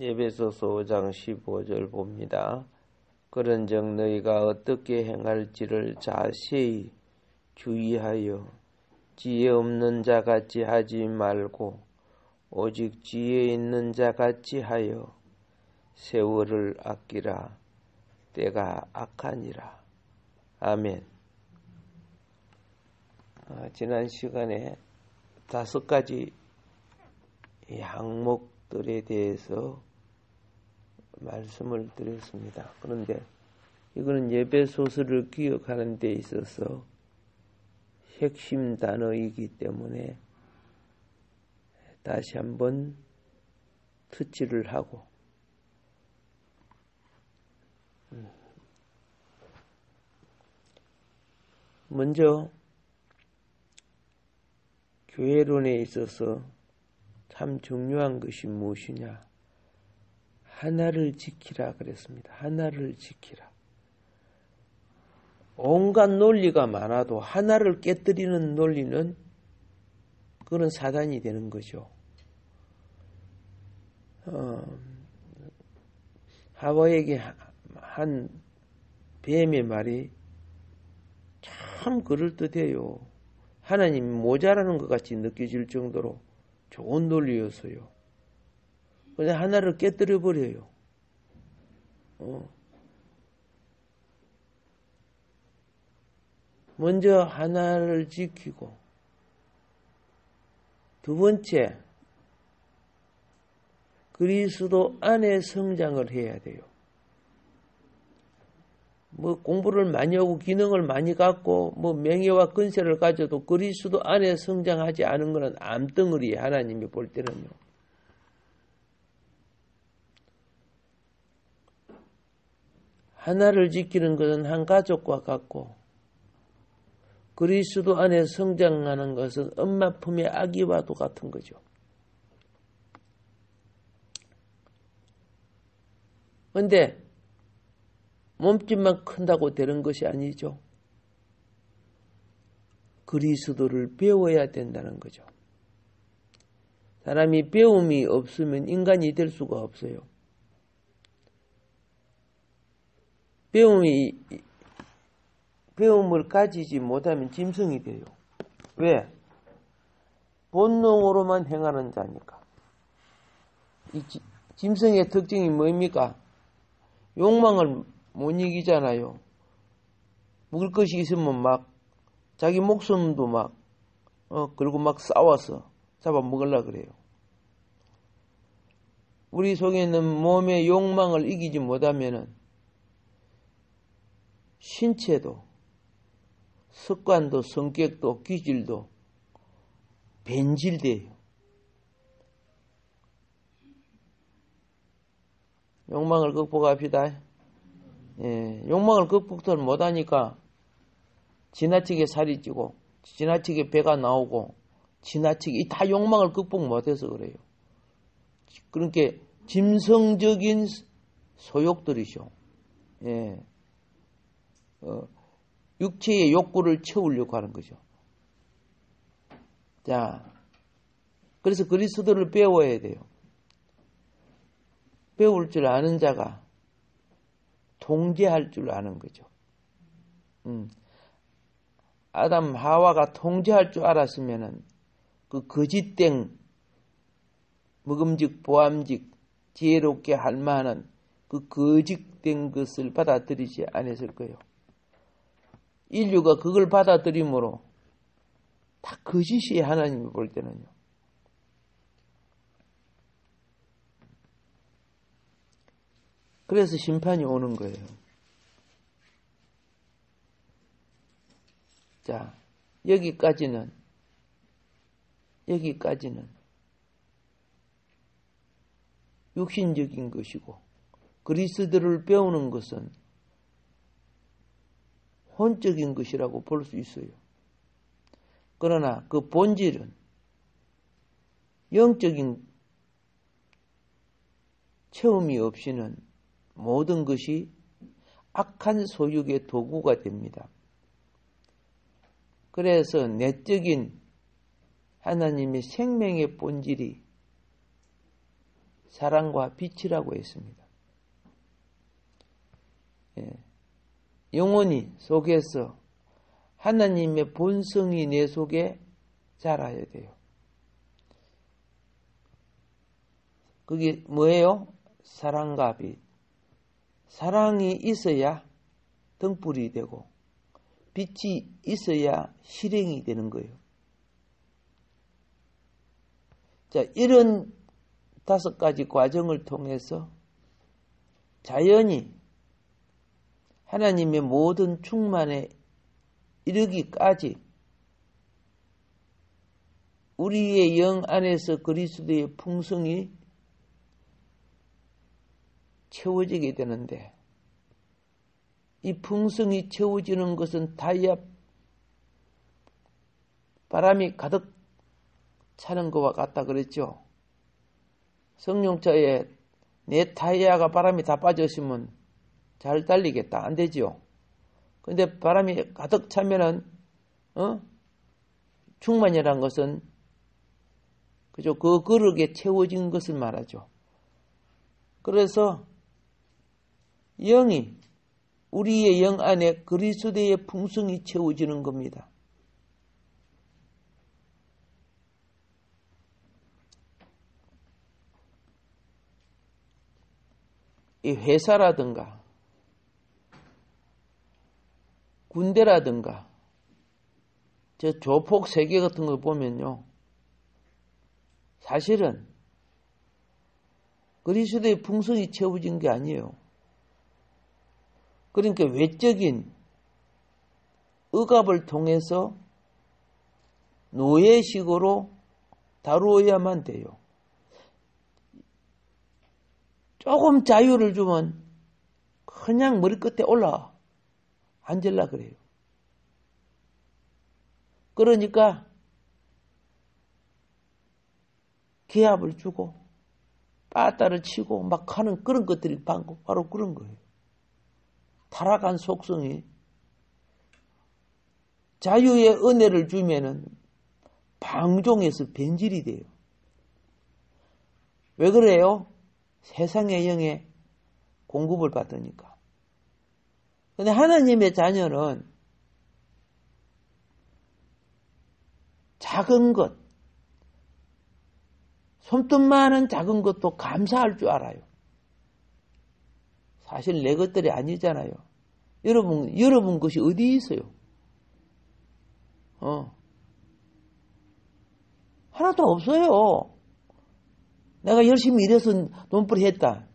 에베소서 5장 15절 봅니다. 그런즉 너희가 어떻게 행할지를 자세히 주의하여 지혜 없는 자같이 하지 말고 오직 지혜 있는 자같이 하여 세월을 아끼라. 때가 악하니라. 아멘. 지난 시간에 5가지 항목들에 대해서 말씀을 드렸습니다. 그런데 이거는 예배소서를 기억하는 데 있어서 핵심 단어이기 때문에 다시 한번 터치를 하고 먼저 교회론에 있어서 참 중요한 것이 무엇이냐? 하나를 지키라 그랬습니다. 하나를 지키라. 온갖 논리가 많아도 하나를 깨뜨리는 논리는 그건 사단이 되는 거죠. 하와에게 한 뱀의 말이 참 그럴듯해요. 하나님이 모자라는 것 같이 느껴질 정도로 좋은 논리였어요. 그냥 하나를 깨뜨려 버려요. 먼저 하나를 지키고, 두 번째, 그리스도 안에 성장을 해야 돼요. 공부를 많이 하고 기능을 많이 갖고 명예와 권세를 가져도 그리스도 안에 성장하지 않은 것은 암덩어리에 하나님이 볼 때는요. 하나를 지키는 것은 한 가족과 같고 그리스도 안에 성장하는 것은 엄마 품의 아기와도 같은 거죠. 그런데 몸집만 큰다고 되는 것이 아니죠. 그리스도를 배워야 된다는 거죠. 사람이 배움이 없으면 인간이 될 수가 없어요. 배움을 가지지 못하면 짐승이 돼요. 왜? 본능으로만 행하는 자니까. 이 짐승의 특징이 뭡니까? 욕망을 못 이기잖아요. 먹을 것이 있으면 막 자기 목숨도 그리고 막 싸워서 잡아먹으려고 그래요. 우리 속에 있는 몸의 욕망을 이기지 못하면은 신체도 습관도 성격도 기질도 변질돼요. 욕망을 극복합시다. 욕망을 극복을 못하니까 지나치게 살이 찌고 지나치게 배가 나오고 지나치게 다 욕망을 극복 못해서 그래요. 그러니까 짐승적인 소욕들이죠. 육체의 욕구를 채우려고 하는 거죠. 자, 그래서 그리스도를 배워야 돼요. 배울 줄 아는 자가 통제할 줄 아는 거죠. 아담 하와가 통제할 줄 알았으면은 그 거짓된 먹음직 보암직 지혜롭게 할 만한 그 거짓된 것을 받아들이지 않았을 거예요. 인류가 그걸 받아들임으로 다 거짓이에요. 하나님이 볼 때는요. 그래서 심판이 오는 거예요. 자, 여기까지는 육신적인 것이고 그리스도를 배우는 것은 혼적인 것이라고 볼 수 있어요. 그러나 그 본질은 영적인 체험이 없이는 모든 것이 악한 소욕의 도구가 됩니다. 그래서 내적인 하나님의 생명의 본질이 사랑과 빛이라고 했습니다. 영혼이 속에서 하나님의 본성이 내 속에 자라야 돼요. 그게 뭐예요? 사랑과 빛. 사랑이 있어야 등불이 되고 빛이 있어야 실행이 되는 거예요. 자, 이런 5가지 과정을 통해서 자연히 하나님의 모든 충만에 이르기까지 우리의 영 안에서 그리스도의 풍성이 채워지게 되는데, 이 풍성이 채워지는 것은 타이어 바람이 가득 차는 것과 같다 그랬죠. 성령차에 내 타이어가 바람이 다 빠졌으면 잘 달리겠다. 안 되죠. 근데 바람이 가득 차면은, 충만이란 것은, 그죠? 그 그릇에 채워진 것을 말하죠. 그래서, 영이, 우리의 영 안에 그리스도의 풍성이 채워지는 겁니다. 이 회사라든가, 군대라든가, 저 조폭 세계 같은 거 보면요. 사실은 그리스도의 풍성이 채워진 게 아니에요. 그러니까 외적인 억압을 통해서 노예식으로 다루어야만 돼요. 조금 자유를 주면 그냥 머리끝에 올라 앉으려 그래요. 그러니까 기합을 주고 빠따를 치고 막 하는 그런 것들이 바로 그런 거예요. 타락한 속성이 자유의 은혜를 주면은 방종에서 변질이 돼요. 왜 그래요? 세상의 영에 공급을 받으니까. 근데 하나님의 자녀는 작은 것, 손톱만한 작은 것도 감사할 줄 알아요. 사실 내 것들이 아니잖아요. 여러분 것이 어디 있어요? 하나도 없어요. 내가 열심히 일해서 돈벌이 했다.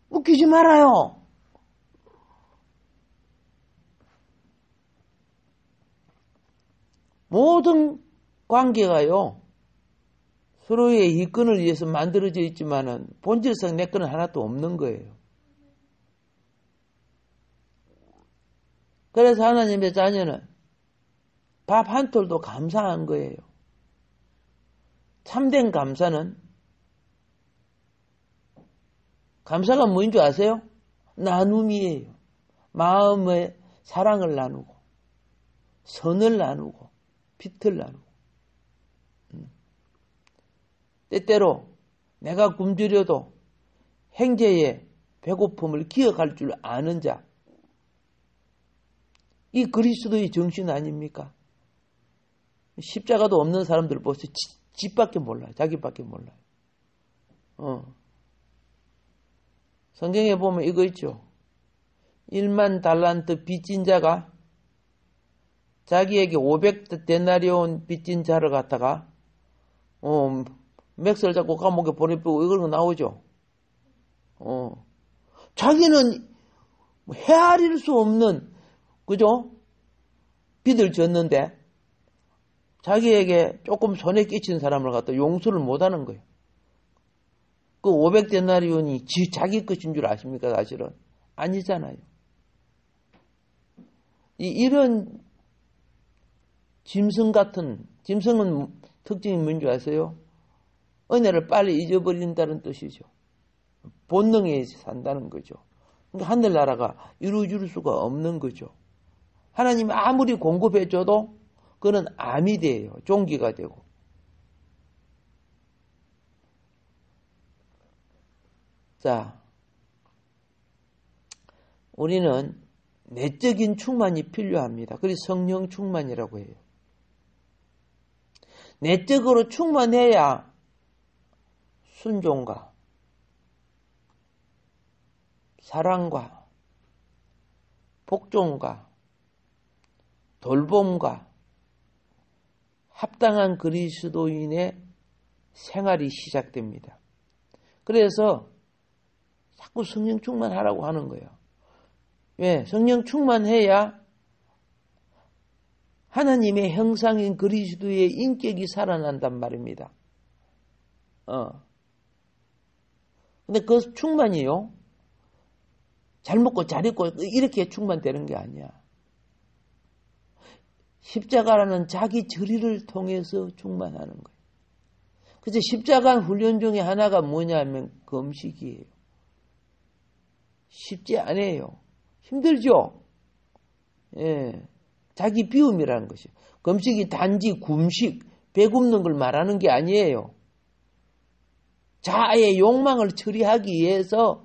웃기지 말아요. 모든 관계가요, 서로의 이권을 위해서 만들어져 있지만은 본질상 내 거는 하나도 없는 거예요. 그래서 하나님의 자녀는 밥 한 톨도 감사한 거예요. 참된 감사는, 감사가 뭐인 줄 아세요? 나눔이에요. 마음의 사랑을 나누고, 선을 나누고, 빛을 나누고. 때때로 내가 굶주려도 형제의 배고픔을 기억할 줄 아는 자. 이 그리스도의 정신 아닙니까? 십자가도 없는 사람들 보세요. 집밖에 몰라요. 자기밖에 몰라요. 성경에 보면 이거 있죠. 1만 달란트 빚진 자가 자기에게 500데나리온 빚진 자를 갖다가 맥스를 잡고 감옥에 보내고 이런 거 나오죠. 자기는 헤아릴 수 없는, 그죠? 빚을 졌는데 자기에게 조금 손에 끼친 사람을 갖다 용서를 못하는 거예요. 그 500데나리온이 자기 것인 줄 아십니까? 사실은 아니잖아요. 이런 짐승 같은, 짐승은 특징이 뭔지 아세요? 은혜를 빨리 잊어버린다는 뜻이죠. 본능에 산다는 거죠. 그러니까 하늘나라가 이루어질 수가 없는 거죠. 하나님이 아무리 공급해줘도 그는 암이 돼요. 종기가 되고. 자, 우리는 내적인 충만이 필요합니다. 그래서 성령 충만이라고 해요. 내적으로 충만해야 순종과 사랑과 복종과 돌봄과 합당한 그리스도인의 생활이 시작됩니다. 그래서 자꾸 성령 충만하라고 하는 거예요. 왜? 성령 충만해야 하나님의 형상인 그리스도의 인격이 살아난단 말입니다. 근데 그 충만이요. 잘 먹고 잘 입고 이렇게 충만되는 게 아니야. 십자가라는 자기 저리를 통해서 충만하는 거예요. 그래서 십자가 훈련 중에 하나가 뭐냐면 금식이에요. 쉽지 않아요. 힘들죠? 예. 자기 비움이라는 것이요. 금식이 단지 굶식, 배굶는 걸 말하는 게 아니에요. 자아의 욕망을 처리하기 위해서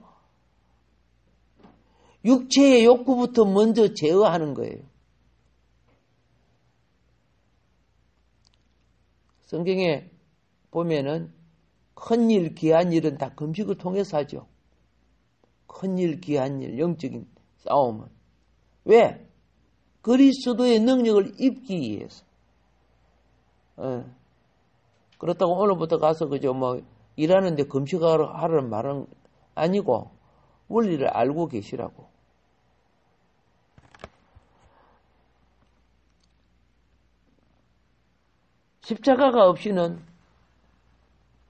육체의 욕구부터 먼저 제어하는 거예요. 성경에 보면은 큰 일, 귀한 일은 다 금식을 통해서 하죠. 큰 일, 귀한 일, 영적인 싸움은. 왜? 그리스도의 능력을 입기 위해서. 그렇다고 오늘부터 가서 그저 뭐 일하는데 금식하라는 말은 아니고 원리를 알고 계시라고. 십자가가 없이는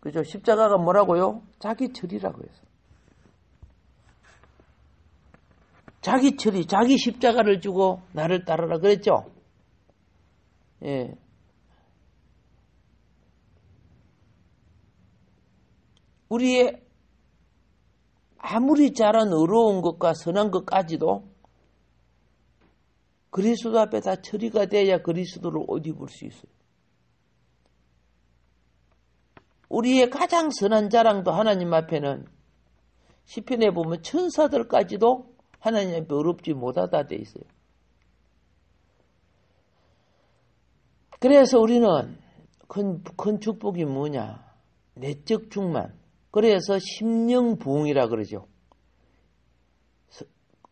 그죠? 십자가가 뭐라고요? 자기 처리라고 해서. 자기 처리, 자기 십자가를 주고 나를 따르라 그랬죠? 예. 우리의 아무리 잘한 의로운 것과 선한 것까지도 그리스도 앞에 다 처리가 돼야 그리스도를 옷 입을 수 있어요. 우리의 가장 선한 자랑도 하나님 앞에는 시편에 보면 천사들까지도 하나님 앞에 어렵지 못하다 돼 있어요. 그래서 우리는 큰 축복이 뭐냐? 내적 충만. 그래서 심령부흥이라 그러죠.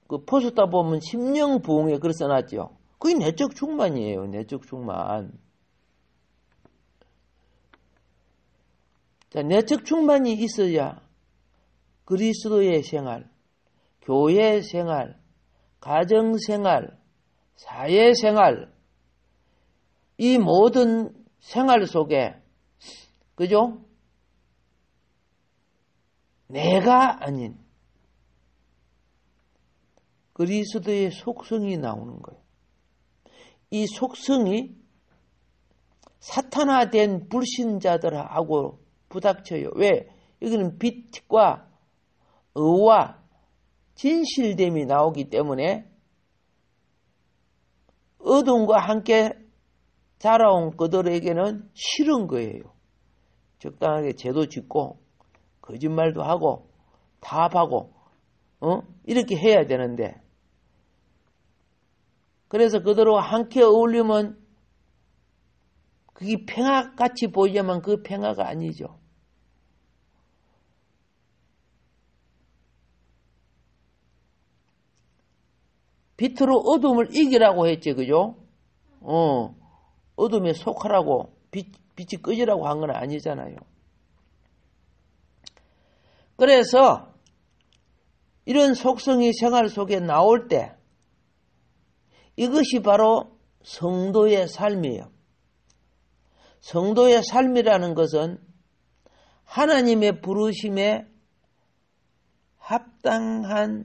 그 포스터 보면 심령부흥에 그렇게 써놨죠. 그게 내적 충만이에요. 내적 충만. 자, 내적 충만이 있어야 그리스도의 생활, 교회 생활, 가정 생활, 사회 생활, 이 모든 생활 속에, 그죠? 내가 아닌 그리스도의 속성이 나오는 거예요. 이 속성이 사탄화된 불신자들하고 부닥쳐요. 왜? 여기는 빛과 의와 진실됨이 나오기 때문에 어둠과 함께 자라온 그들에게는 싫은 거예요. 적당하게 죄도 짓고 거짓말도 하고 타협하고 이렇게 해야 되는데, 그래서 그들과 함께 어울리면 그게 평화같이 보이지만 그 평화가 아니죠. 빛으로 어둠을 이기라고 했지, 그죠? 어둠에 속하라고, 빛이 꺼지라고 한 건 아니잖아요. 그래서 이런 속성이 생활 속에 나올 때 이것이 바로 성도의 삶이에요. 성도의 삶이라는 것은 하나님의 부르심에 합당한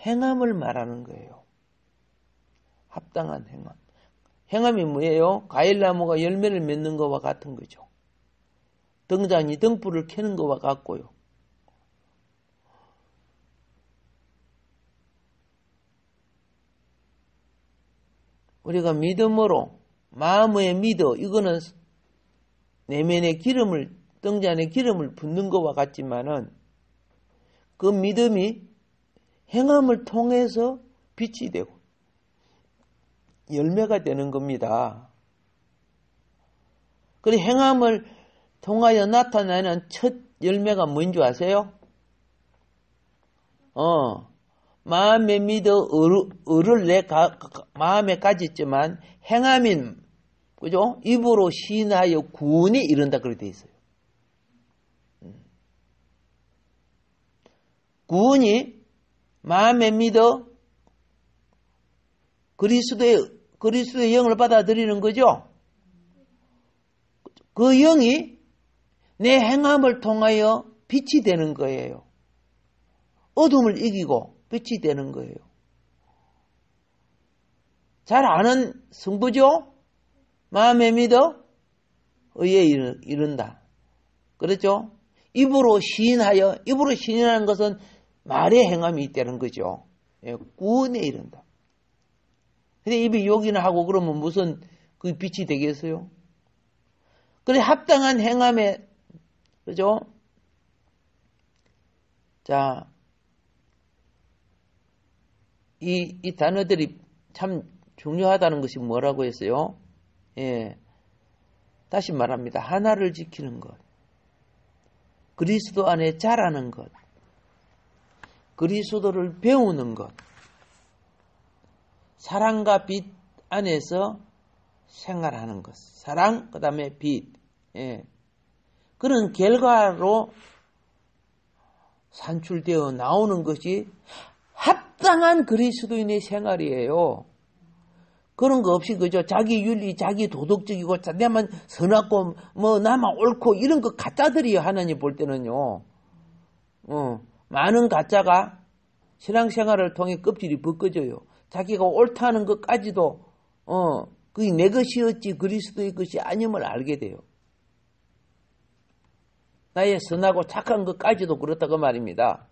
행함을 말하는 거예요. 합당한 행함. 행함이 뭐예요? 과일나무가 열매를 맺는 것과 같은 거죠. 등잔이 등불을 켜는 것과 같고요. 우리가 믿음으로 마음의 믿어, 이거는 내면의 기름을, 등잔에 기름을 붓는 것과 같지만은 그 믿음이 행함을 통해서 빛이 되고 열매가 되는 겁니다. 그리고 행함을 통하여 나타나는 첫 열매가 뭔 줄 아세요? 마음에 믿어 의를 내 마음에 가졌지만 행함인, 그죠? 입으로 시인하여 구원이 이른다 그렇게 돼 있어요. 구원이 마음에 믿어 그리스도의 영을 받아들이는 거죠. 그 영이 내 행함을 통하여 빛이 되는 거예요. 어둠을 이기고 빛이 되는 거예요. 잘 아는 성부죠? 마음에 믿어 의에 이른다. 그렇죠? 입으로 시인하는 것은 말의 행함이 있다는 거죠. 구원에 이른다. 근데 입이 욕이나 하고 그러면 무슨 그 빛이 되겠어요? 그래, 합당한 행함에, 그죠? 자, 이 단어들이 참 중요하다는 것이 뭐라고 했어요? 다시 말합니다. 하나를 지키는 것, 그리스도 안에 자라는 것, 그리스도를 배우는 것, 사랑과 빛 안에서 생활하는 것, 사랑, 그 다음에 빛, 그런 결과로 산출되어 나오는 것이 합당한 그리스도인의 생활이에요. 그런 거 없이, 그죠? 자기 윤리, 자기 도덕적이고, 내만 선하고, 나만 옳고, 이런 거 가짜들이에요, 하나님 볼 때는요. 많은 가짜가 신앙생활을 통해 껍질이 벗겨져요. 자기가 옳다는 것까지도, 그게 내 것이었지 그리스도의 것이 아님을 알게 돼요. 나의 선하고 착한 것까지도 그렇다고 말입니다.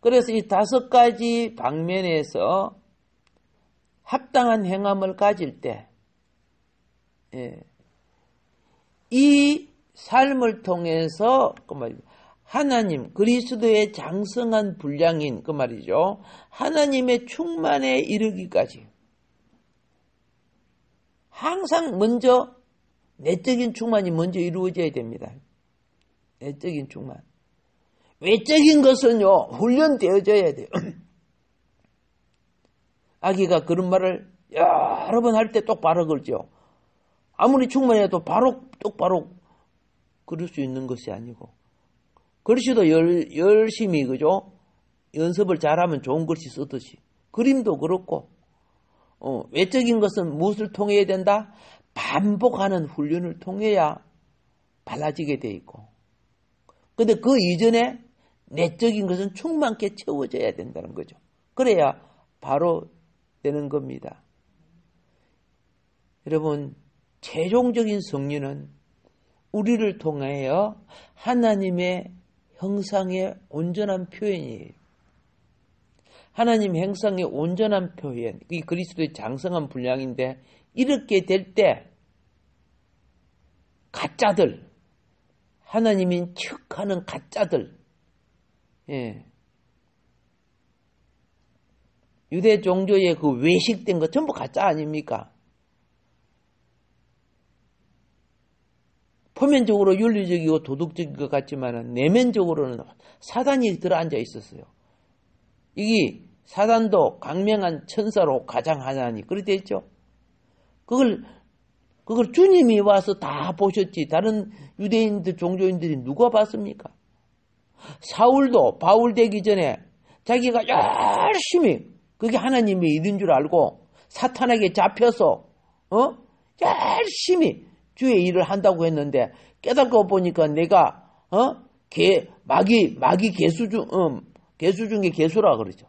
그래서 이 5가지 방면에서 합당한 행함을 가질 때, 이 삶을 통해서, 그 말입니다. 하나님, 그리스도의 장성한 분량인, 그 말이죠. 하나님의 충만에 이르기까지. 항상 먼저, 내적인 충만이 먼저 이루어져야 됩니다. 내적인 충만. 외적인 것은요, 훈련되어져야 돼요. 아기가 그런 말을 여러 번 할 때 똑바로 걸죠. 아무리 충만해도 똑바로 그럴 수 있는 것이 아니고. 글씨도 열심히, 그죠? 연습을 잘하면 좋은 글씨 쓰듯이. 그림도 그렇고, 외적인 것은 무엇을 통해야 된다? 반복하는 훈련을 통해야 발라지게 돼 있고. 근데 그 이전에 내적인 것은 충만케 채워져야 된다는 거죠. 그래야 바로 되는 겁니다. 여러분, 최종적인 성리는 우리를 통하여 하나님의 형상의 온전한 표현이에요. 하나님 형상의 온전한 표현, 이 그리스도의 장성한 분량인데, 이렇게 될 때 가짜들, 하나님인 척하는 가짜들, 유대 종교의 그 외식된 거 전부 가짜 아닙니까? 표면적으로 윤리적이고 도덕적인 것 같지만 내면적으로는 사단이 들어앉아 있었어요. 이게 사단도 강명한 천사로 가장하나니 그렇게 했죠. 그걸 주님이 와서 다 보셨지. 다른 유대인들, 종교인들이 누가 봤습니까? 사울도 바울 되기 전에 자기가 열심히 그게 하나님의 일인 줄 알고 사탄에게 잡혀서 열심히 주의 일을 한다고 했는데 깨닫고 보니까 내가 마귀 개수 중에 개수라 그러죠.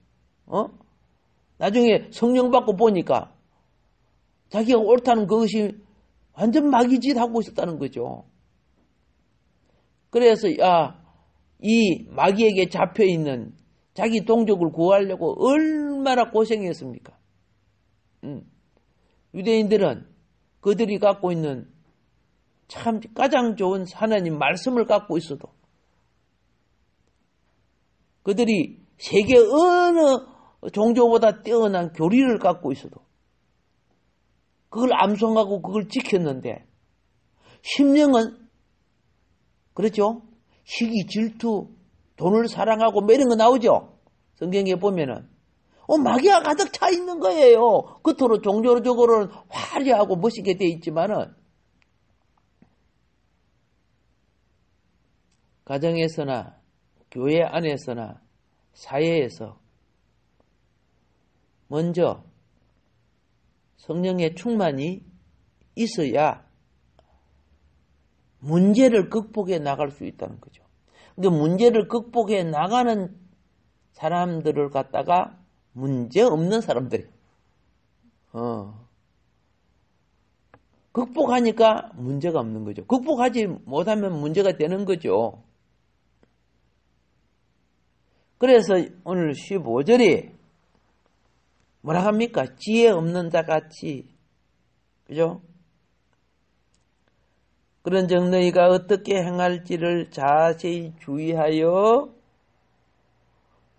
나중에 성령 받고 보니까 자기가 옳다는 그것이 완전 마귀짓 하고 있었다는 거죠. 그래서 이 마귀에게 잡혀있는 자기 동족을 구하려고 얼마나 고생했습니까? 유대인들은 그들이 갖고 있는 참 가장 좋은 하나님 말씀을 갖고 있어도 그들이 세계 어느 종교보다 뛰어난 교리를 갖고 있어도 그걸 암송하고 그걸 지켰는데 심령은 그렇죠? 시기, 질투, 돈을 사랑하고 뭐 이런 거 나오죠? 성경에 보면은 마귀가 가득 차 있는 거예요. 겉으로 종교적으로는 화려하고 멋있게 돼 있지만은 가정에서나 교회 안에서나 사회에서 먼저 성령의 충만이 있어야 문제를 극복해 나갈 수 있다는 거죠. 그러니까 문제를 극복해 나가는 사람들을 갖다가 문제 없는 사람들. 극복하니까 문제가 없는 거죠. 극복하지 못하면 문제가 되는 거죠. 그래서 오늘 15절이 뭐라 합니까? 지혜 없는 자 같이. 그죠? 그런즉 너희가 어떻게 행할지를 자세히 주의하여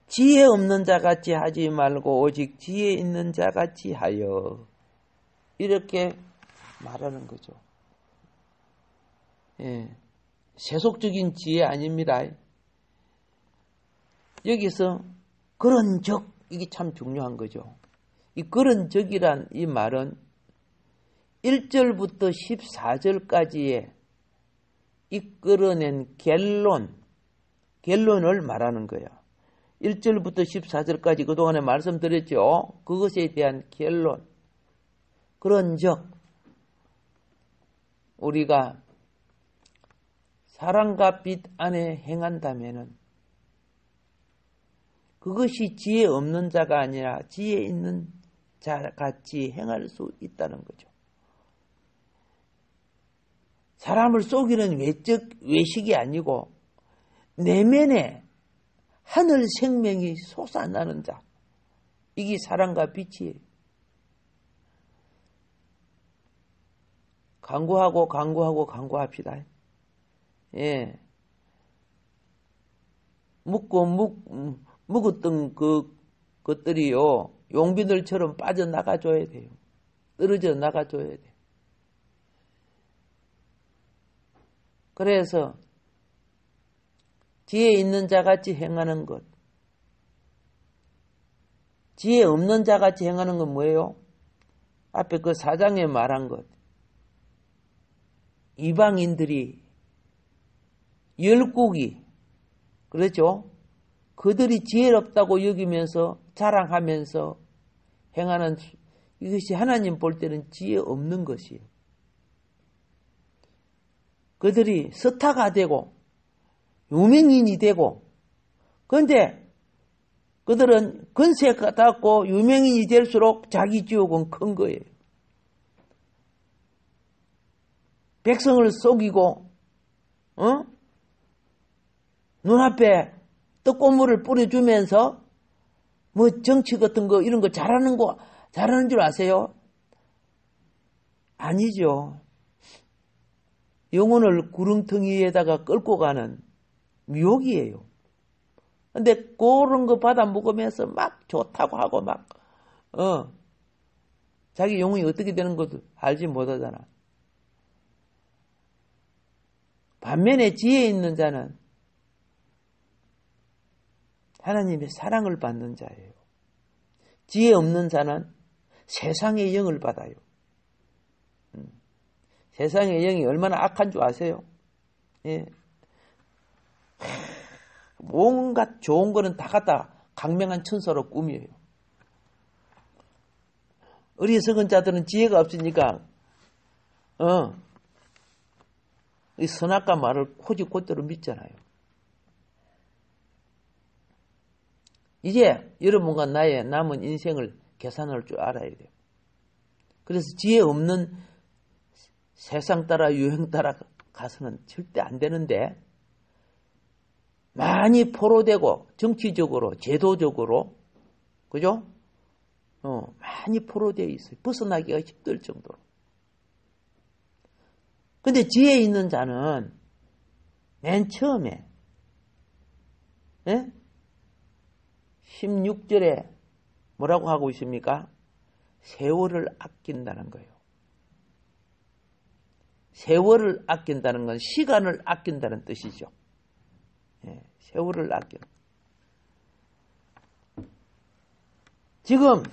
지혜 없는 자 같이 하지 말고 오직 지혜 있는 자 같이 하여. 이렇게 말하는 거죠. 예. 세속적인 지혜 아닙니다. 여기서 그런 적, 이게 참 중요한 거죠. 이 그런 적이란 이 말은 1절부터 14절까지의 이끌어낸 결론을 말하는 거예요. 1절부터 14절까지 그동안에 말씀드렸죠. 그것에 대한 결론. 그런 적, 우리가 사랑과 빛 안에 행한다면은 그것이 지혜 없는 자가 아니라 지혜 있는 자같이 행할 수 있다는 거죠. 사람을 속이는 외식이 아니고 내면에 하늘 생명이 솟아나는 자. 이게 사랑과 빛이에요. 강구합시다. 예. 묵었던 것들이요, 용비들처럼 빠져나가줘야 돼요. 떨어져 나가줘야 돼요. 그래서 지혜 있는 자같이 행하는 것, 지혜 없는 자같이 행하는 건 뭐예요? 앞에 그 4장에 말한 것. 이방인들이, 열국이, 그렇죠? 그들이 지혜롭다고 여기면서 자랑하면서 행하는, 이것이 하나님 볼 때는 지혜 없는 것이에요. 그들이 스타가 되고 유명인이 되고, 그런데 그들은 건세가 닿고 유명인이 될수록 자기 지옥은 큰 거예요. 백성을 속이고 눈앞에 떡고물을 뿌려주면서 뭐 정치 같은 거 이런 거 잘하는 줄 아세요? 아니죠. 영혼을 구렁텅이에다가 끌고 가는 미혹이에요. 근데 그런 거 받아 먹으면서 막 좋다고 하고 막 자기 영혼이 어떻게 되는 것도 알지 못하잖아. 반면에 지혜 있는 자는 하나님의 사랑을 받는 자예요. 지혜 없는 자는 세상의 영을 받아요. 세상의 영이 얼마나 악한 줄 아세요? 예. 뭔가 좋은 거는 다 갖다 강명한 천사로 꾸며요. 어리석은 자들은 지혜가 없으니까 이 선악과 말을 코지콧대로 믿잖아요. 이제 여러분과 나의 남은 인생을 계산할 줄 알아야 돼요. 그래서 지혜 없는 세상 따라 유행 따라 가서는 절대 안 되는데, 많이 포로되고 정치적으로 제도적으로 그죠? 많이 포로되어 있어요. 벗어나기가 힘들 정도로. 근데 지혜 있는 자는 맨 처음에 16절에 뭐라고 하고 있습니까? 세월을 아낀다는 거예요. 세월을 아낀다는 건 시간을 아낀다는 뜻이죠. 예, 세월을 아낀. 지금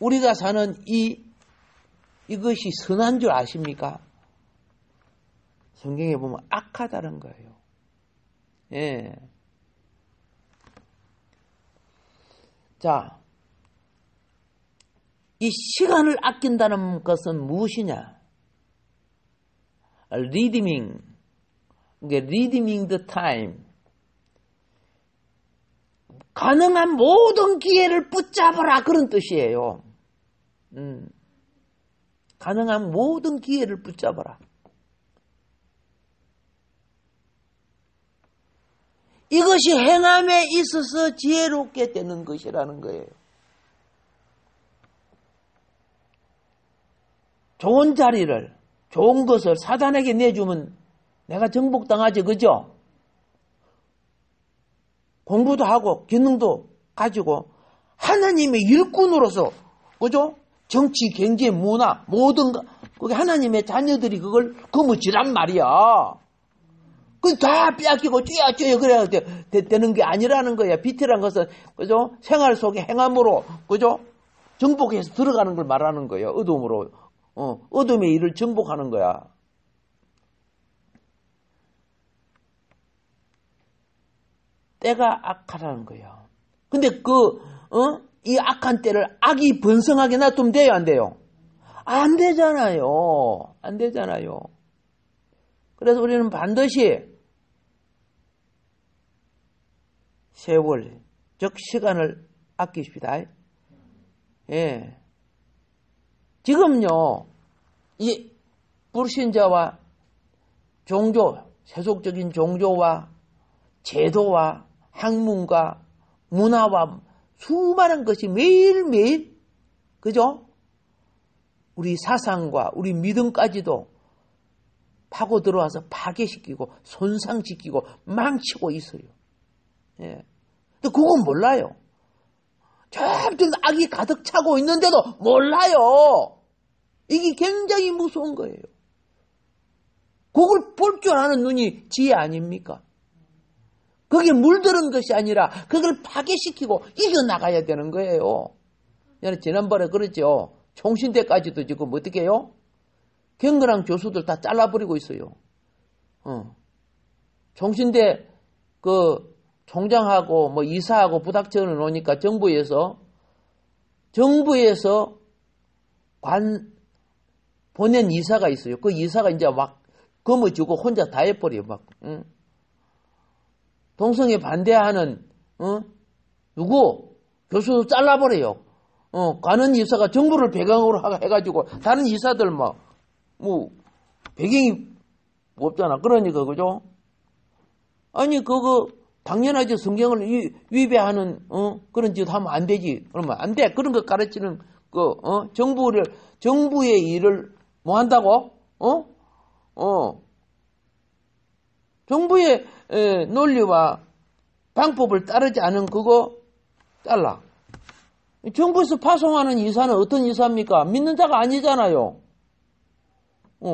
우리가 사는 이것이 선한 줄 아십니까? 성경에 보면 악하다는 거예요. 예. 자, 이 시간을 아낀다는 것은 무엇이냐? redeeming, redeeming the time. 가능한 모든 기회를 붙잡아라 그런 뜻이에요. 가능한 모든 기회를 붙잡아라. 이것이 행함에 있어서 지혜롭게 되는 것이라는 거예요. 좋은 자리를, 좋은 것을 사단에게 내주면 내가 정복당하지, 그죠? 공부도 하고 기능도 가지고 하나님의 일꾼으로서, 그죠? 정치, 경제, 문화, 모든 거, 그게 하나님의 자녀들이 그걸 거머쥐란 말이야. 그 다 빼앗기고 쥐어쥐어 그래야 되는 게 아니라는 거야. 비태란 것은, 그죠? 생활 속에 행함으로, 그죠? 정복해서 들어가는 걸 말하는 거예요. 어둠으로. 어둠의 일을 정복하는 거야. 때가 악하다는 거야. 근데 이 악한 때를 악이 번성하게 놔두면 돼요, 안 돼요? 안 되잖아요. 안 되잖아요. 그래서 우리는 반드시 세월, 즉 시간을 아끼십시다. 예. 지금요, 이 불신자와 종교, 세속적인 종교와 제도와 학문과 문화와 수많은 것이 매일매일, 그죠? 우리 사상과 우리 믿음까지도 파고 들어와서 파괴시키고 손상시키고 망치고 있어요. 예. 근데 그건 몰라요. 점점 악이 가득 차고 있는데도 몰라요. 이게 굉장히 무서운 거예요. 그걸 볼 줄 아는 눈이 지혜 아닙니까? 그게 물드는 것이 아니라 그걸 파괴시키고 이겨나가야 되는 거예요. 지난번에 그랬죠. 총신대까지도 지금 어떻게 해요? 경건한 교수들 다 잘라버리고 있어요. 총신대 총장하고 뭐 이사하고 부닥쳐 놓으니까 정부에서 보낸 이사가 있어요. 그 이사가 이제 막 거머쥐고 혼자 다 해버려요. 막 동성애 반대하는 누구 교수도 잘라버려요. 가는 이사가 정부를 배경으로 해가지고 다른 이사들 뭐 배경이 없잖아. 그러니까 그죠? 아니 그거 당연하지. 성경을 위배하는 그런 짓 하면 안 되지. 그러면 안 돼. 그런 거 가르치는 정부의 일을 뭐 한다고? 정부의 논리와 방법을 따르지 않은 그거 잘라. 정부에서 파송하는 이사는 어떤 이사입니까? 믿는 자가 아니잖아요.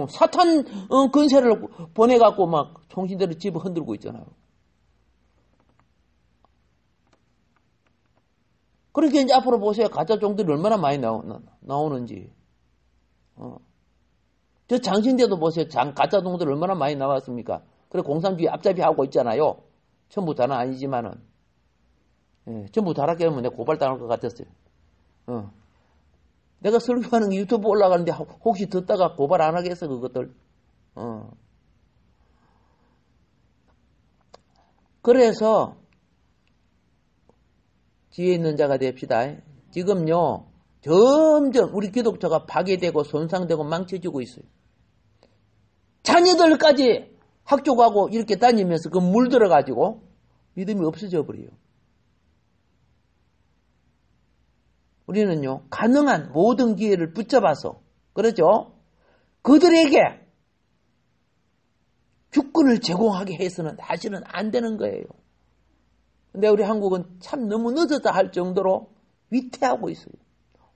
사탄 근세를 보내갖고 막 총신대로 집을 흔들고 있잖아요. 그렇게 이제 앞으로 보세요. 가짜 종들이 얼마나 많이 나오는지. 저 장신대도 보세요. 가짜 종들 얼마나 많이 나왔습니까? 그래 공산주의 앞잡이 하고 있잖아요. 전부 다는 아니지만은. 예, 전부 다라 깨면 내가 고발당할 것 같았어요. 내가 설교하는 게 유튜브 올라가는데 혹시 듣다가 고발 안 하겠어 그것들. 그래서 지혜 있는 자가 됩시다. 지금요 점점 우리 기독교가 파괴되고 손상되고 망쳐지고 있어요. 자녀들까지 학교 가고 이렇게 다니면서 그 물들어가지고 믿음이 없어져 버려요. 우리는요 가능한 모든 기회를 붙잡아서 그러죠. 그들에게 주권을 제공하게 해서는 사실은 안 되는 거예요. 근데 우리 한국은 참 너무 늦었다 할 정도로 위태하고 있어요.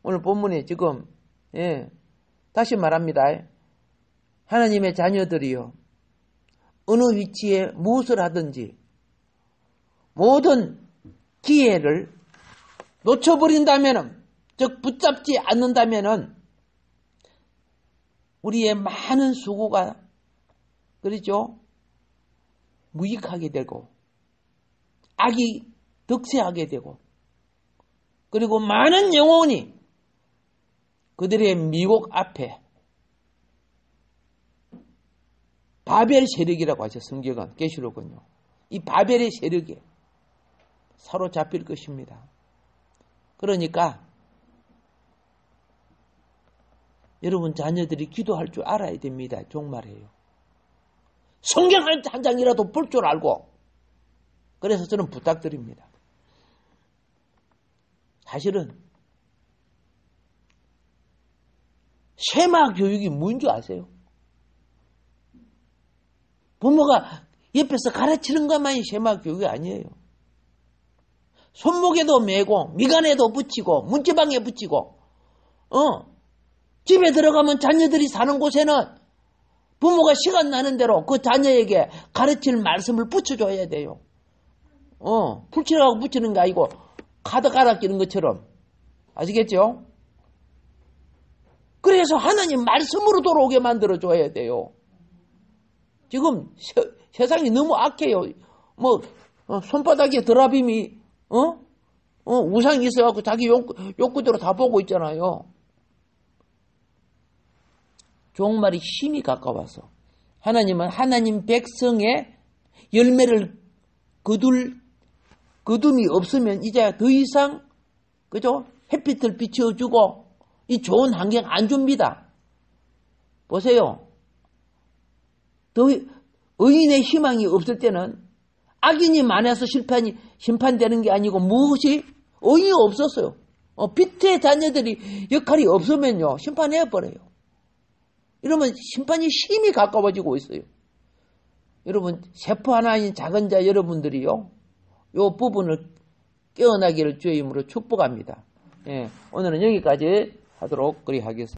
오늘 본문에 지금 다시 말합니다. 하나님의 자녀들이요, 어느 위치에 무엇을 하든지 모든 기회를 놓쳐버린다면은, 즉 붙잡지 않는다면은 우리의 많은 수고가 그렇죠? 무익하게 되고 악이 득세하게 되고, 그리고 많은 영혼이 그들의 미혹 앞에 바벨 세력이라고 하죠. 성경은, 계시록은요. 이 바벨의 세력에 사로잡힐 것입니다. 그러니까 여러분 자녀들이 기도할 줄 알아야 됩니다. 종말이에요. 성경 한 장이라도 볼 줄 알고. 그래서 저는 부탁드립니다. 사실은 쉐마 교육이 뭔 줄 아세요? 부모가 옆에서 가르치는 것만이 쉐마 교육이 아니에요. 손목에도 메고 미간에도 붙이고 문지방에 붙이고, 집에 들어가면 자녀들이 사는 곳에는 부모가 시간 나는 대로 그 자녀에게 가르칠 말씀을 붙여줘야 돼요. 풀칠하고 붙이는 게 아니고 카드 갈아 끼는 것처럼. 아시겠죠? 그래서 하나님 말씀으로 돌아오게 만들어줘야 돼요. 지금 세상이 너무 악해요. 손바닥에 드라빔이 우상이 있어갖고 자기 욕구대로 다 보고 있잖아요. 종말이 심히 가까워서 하나님은 하나님 백성의 열매를 거둠이 없으면 이제 더 이상, 그죠? 햇빛을 비춰주고 이 좋은 환경 안 줍니다. 보세요. 의인의 희망이 없을 때는 악인이 많아서 심판되는 게 아니고 무엇이? 의인이 없었어요. 빛의 자녀들이 역할이 없으면요, 심판해버려요. 이러면 심판이 심히 가까워지고 있어요. 여러분, 세포 하나인 작은 자 여러분들이요, 요 부분을 깨어나기를 주의 이름으로 축복합니다. 오늘은 여기까지 하도록 그리하겠습니다.